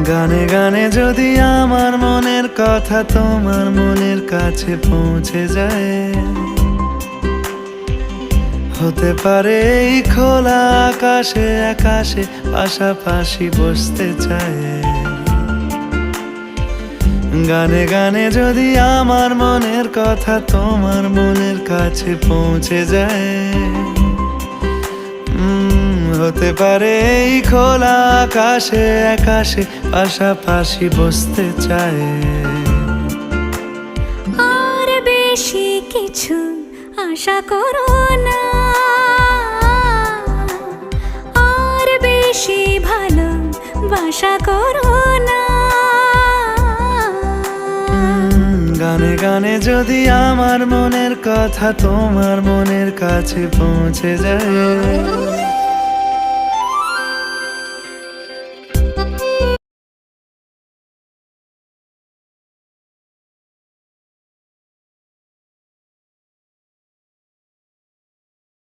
গানে গানে যদি আমার মনের কথা তোমার মনের কাছে পৌঁছে যায়, হতে পারে এই খোলা আকাশে আকাশে পাশাপাশি বসতে চায়। গানে গানে যদি আমার মনের কথা তোমার মনের কাছে পৌঁছে যায়, হতে পারে এই খোলা আকাশে আকাশে পাশাপাশি বসতে চায়। আর বেশি কিছু আশা করো না, আর বেশি ভালোবাসা করো না। গানে গানে যদি আমার মনের কথা তোমার মনের কাছে পৌঁছে যায়,